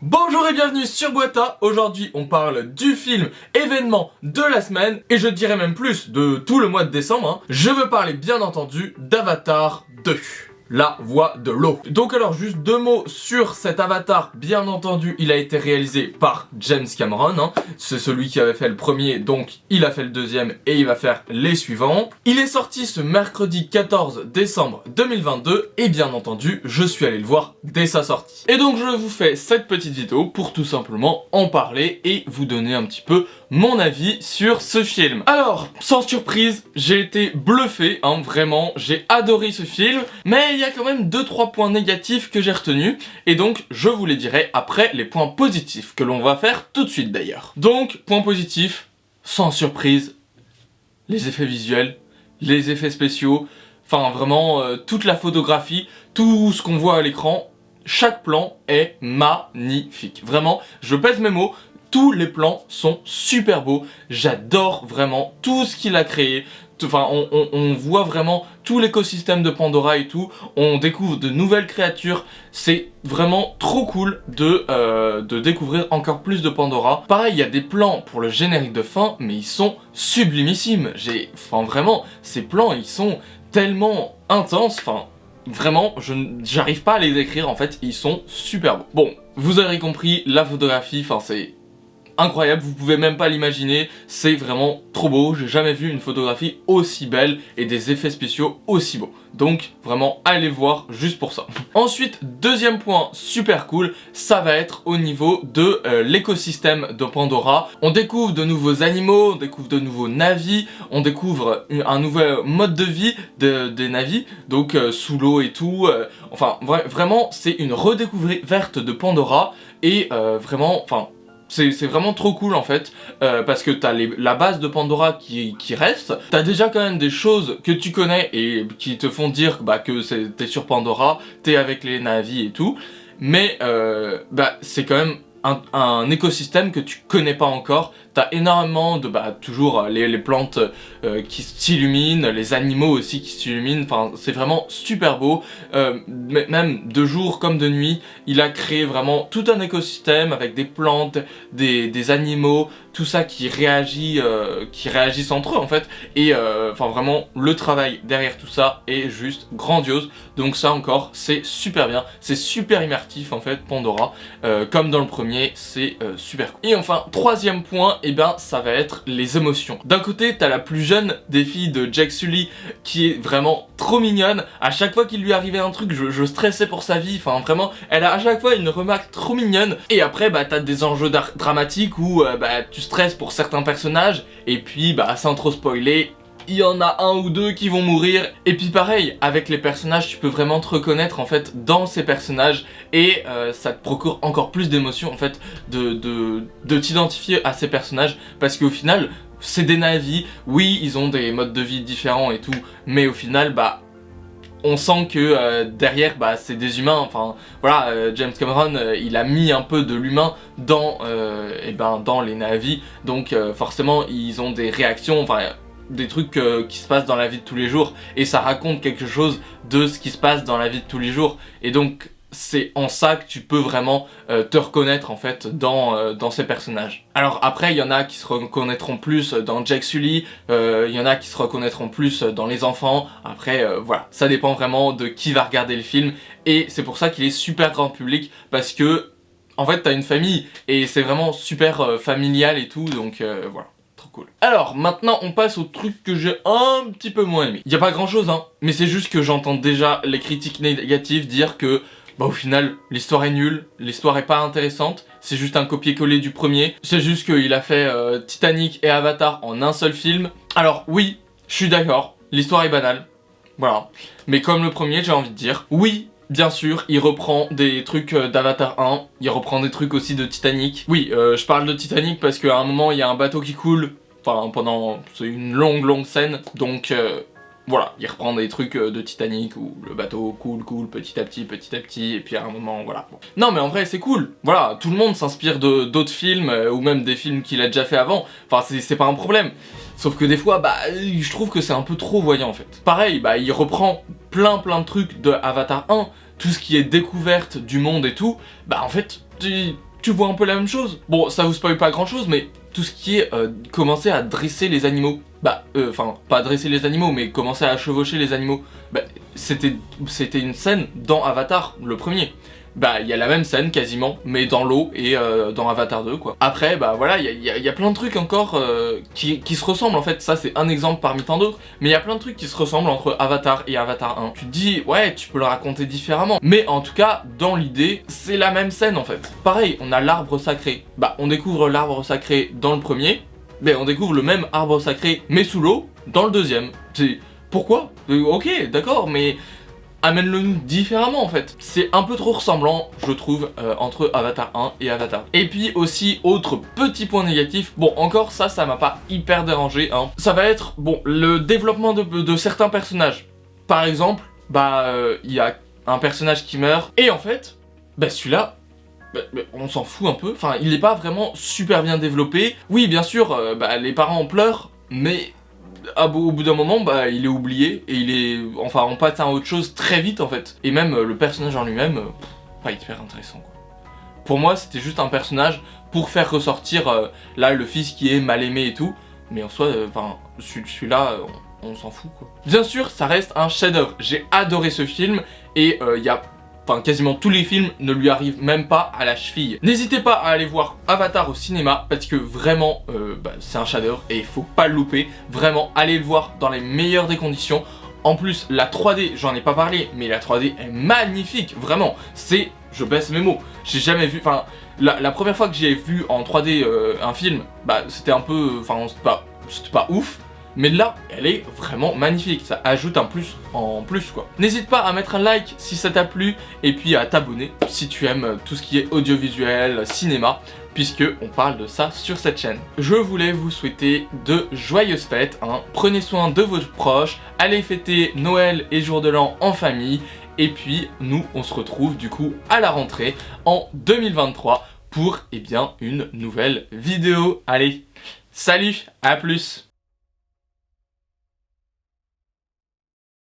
Bonjour et bienvenue sur Boita. Aujourd'hui on parle du film événement de la semaine et je dirais même plus de tout le mois de décembre. Je veux parler bien entendu d'Avatar 2. La voix de l'eau. Donc alors juste deux mots sur cet Avatar. Bien entendu il a été réalisé par James Cameron. C'est celui qui avait fait le premier, donc il a fait le deuxième et il va faire les suivants. Il est sorti ce mercredi 14 décembre 2022 et bien entendu je suis allé le voir dès sa sortie. Et donc je vous fais cette petite vidéo pour tout simplement en parler et vous donner un petit peu mon avis sur ce film. Alors, sans surprise, j'ai été bluffé, vraiment, j'ai adoré ce film, mais il y a quand même 2-3 points négatifs que j'ai retenus, et donc je vous les dirai après les points positifs, que l'on va faire tout de suite d'ailleurs. Donc, point positif, sans surprise, les effets visuels, les effets spéciaux, enfin vraiment toute la photographie, tout ce qu'on voit à l'écran, chaque plan est magnifique. Vraiment, je pèse mes mots. Tous les plans sont super beaux, j'adore vraiment tout ce qu'il a créé. Enfin, on voit vraiment tout l'écosystème de Pandora et tout, on découvre de nouvelles créatures, c'est vraiment trop cool de découvrir encore plus de Pandora. Pareil, il y a des plans pour le générique de fin, mais ils sont sublimissimes. Enfin vraiment, ces plans, ils sont tellement intenses, vraiment, j'arrive pas à les décrire en fait, ils sont super beaux. Bon, vous aurez compris, la photographie, c'est incroyable, vous pouvez même pas l'imaginer, c'est vraiment trop beau, j'ai jamais vu une photographie aussi belle et des effets spéciaux aussi beaux. Donc vraiment allez voir juste pour ça. Ensuite, deuxième point super cool, ça va être au niveau de l'écosystème de Pandora. On découvre de nouveaux animaux, on découvre de nouveaux navis, on découvre un nouvel mode de vie des navis, donc sous l'eau et tout. Vraiment c'est une redécouverte de Pandora et c'est vraiment trop cool en fait, parce que t'as la base de Pandora qui reste, t'as déjà quand même des choses que tu connais et qui te font dire que t'es sur Pandora, t'es avec les navis et tout, mais c'est quand même un écosystème que tu connais pas encore. T'as énormément de toujours les plantes qui s'illuminent, les animaux aussi qui s'illuminent, c'est vraiment super beau. Même de jour comme de nuit, il a créé vraiment tout un écosystème avec des plantes, des animaux, tout ça qui réagissent entre eux en fait. Et vraiment le travail derrière tout ça est juste grandiose. Donc ça encore c'est super bien, c'est super immersif en fait Pandora, comme dans le premier, c'est super cool. Et enfin troisième point, ça va être les émotions. D'un côté, t'as la plus jeune des filles de Jake Sully qui est vraiment trop mignonne. À chaque fois qu'il lui arrivait un truc, je stressais pour sa vie. Vraiment, elle a à chaque fois une remarque trop mignonne. Et après, t'as des enjeux dramatiques où tu stresses pour certains personnages. Et puis, sans trop spoiler, il y en a un ou deux qui vont mourir. Et puis pareil, avec les personnages, tu peux vraiment te reconnaître en fait dans ces personnages. Et ça te procure encore plus d'émotions en fait de t'identifier à ces personnages. Parce qu'au final, c'est des navis. Oui, ils ont des modes de vie différents et tout. Mais au final, on sent que derrière, c'est des humains. James Cameron, il a mis un peu de l'humain dans les navis. Donc forcément, ils ont des réactions, des trucs qui se passent dans la vie de tous les jours, et ça raconte quelque chose de ce qui se passe dans la vie de tous les jours, et donc c'est en ça que tu peux vraiment te reconnaître en fait dans ces personnages. Alors après il y en a qui se reconnaîtront plus dans Jake Sully, il y en a qui se reconnaîtront plus dans les enfants. Après voilà, ça dépend vraiment de qui va regarder le film, et c'est pour ça qu'il est super grand public, parce que en fait t'as une famille et c'est vraiment super familial et tout, donc voilà. Trop cool. Alors maintenant on passe au truc que j'ai un petit peu moins aimé. Il n'y a pas grand chose mais c'est juste que j'entends déjà les critiques négatives dire que au final l'histoire est nulle, l'histoire est pas intéressante, c'est juste un copier-coller du premier, c'est juste qu'il a fait Titanic et Avatar en un seul film. Alors oui, je suis d'accord, l'histoire est banale, voilà, mais comme le premier j'ai envie de dire, oui, bien sûr, il reprend des trucs d'Avatar 1, il reprend des trucs aussi de Titanic. Oui, je parle de Titanic parce qu'à un moment, il y a un bateau qui coule, c'est une longue scène, donc voilà, il reprend des trucs de Titanic où le bateau coule petit à petit, et puis à un moment, voilà. Bon. Non mais en vrai, c'est cool, voilà, tout le monde s'inspire d'autres films, ou même des films qu'il a déjà fait avant, c'est pas un problème. Sauf que des fois, je trouve que c'est un peu trop voyant en fait. Pareil, il reprend plein de trucs de Avatar 1, tout ce qui est découverte du monde et tout, en fait, tu vois un peu la même chose. Bon, ça vous spoil pas grand chose, mais tout ce qui est commencer à dresser les animaux. Enfin, pas dresser les animaux, mais commencer à chevaucher les animaux. C'était une scène dans Avatar, le premier. Il y a la même scène quasiment, mais dans l'eau et dans Avatar 2 quoi. Après voilà, il y a plein de trucs encore qui se ressemblent en fait, ça c'est un exemple parmi tant d'autres, mais il y a plein de trucs qui se ressemblent entre Avatar et Avatar 1. Tu te dis, ouais, tu peux le raconter différemment, mais en tout cas, dans l'idée, c'est la même scène en fait. Pareil, on a l'arbre sacré, on découvre l'arbre sacré dans le premier, mais on découvre le même arbre sacré, mais sous l'eau, dans le deuxième. C'est... Pourquoi ? Ok, d'accord, mais... amène-le nous différemment en fait. C'est un peu trop ressemblant, je trouve, entre Avatar 1 et Avatar. Et puis aussi, autre petit point négatif, bon encore ça m'a pas hyper dérangé, hein. Ça va être, bon, le développement de certains personnages. Par exemple, il y a un personnage qui meurt, et en fait, celui-là, on s'en fout un peu, enfin il est pas vraiment super bien développé. Oui bien sûr, les parents en pleurent, mais... au bout d'un moment, il est oublié et on passe à autre chose très vite en fait. Et même le personnage en lui-même, pas hyper intéressant quoi. Pour moi, c'était juste un personnage pour faire ressortir là le fils qui est mal aimé et tout. Mais en soi, celui-là, on s'en fout quoi. Bien sûr, ça reste un chef-d'œuvre. J'ai adoré ce film et quasiment tous les films ne lui arrivent même pas à la cheville. N'hésitez pas à aller voir Avatar au cinéma parce que vraiment c'est un chef-d'œuvre et il faut pas le louper. Vraiment, allez le voir dans les meilleures des conditions. En plus, la 3D, j'en ai pas parlé, mais la 3D est magnifique, vraiment. C'est, je baisse mes mots, j'ai jamais vu, la première fois que j'ai vu en 3D un film, c'était un peu, c'était pas ouf. Mais là, elle est vraiment magnifique, ça ajoute un plus en plus quoi. N'hésite pas à mettre un like si ça t'a plu et puis à t'abonner si tu aimes tout ce qui est audiovisuel, cinéma, puisque on parle de ça sur cette chaîne. Je voulais vous souhaiter de joyeuses fêtes, hein. Prenez soin de vos proches, allez fêter Noël et Jour de l'An en famille, et puis nous on se retrouve du coup à la rentrée en 2023 pour une nouvelle vidéo. Allez, salut, à plus!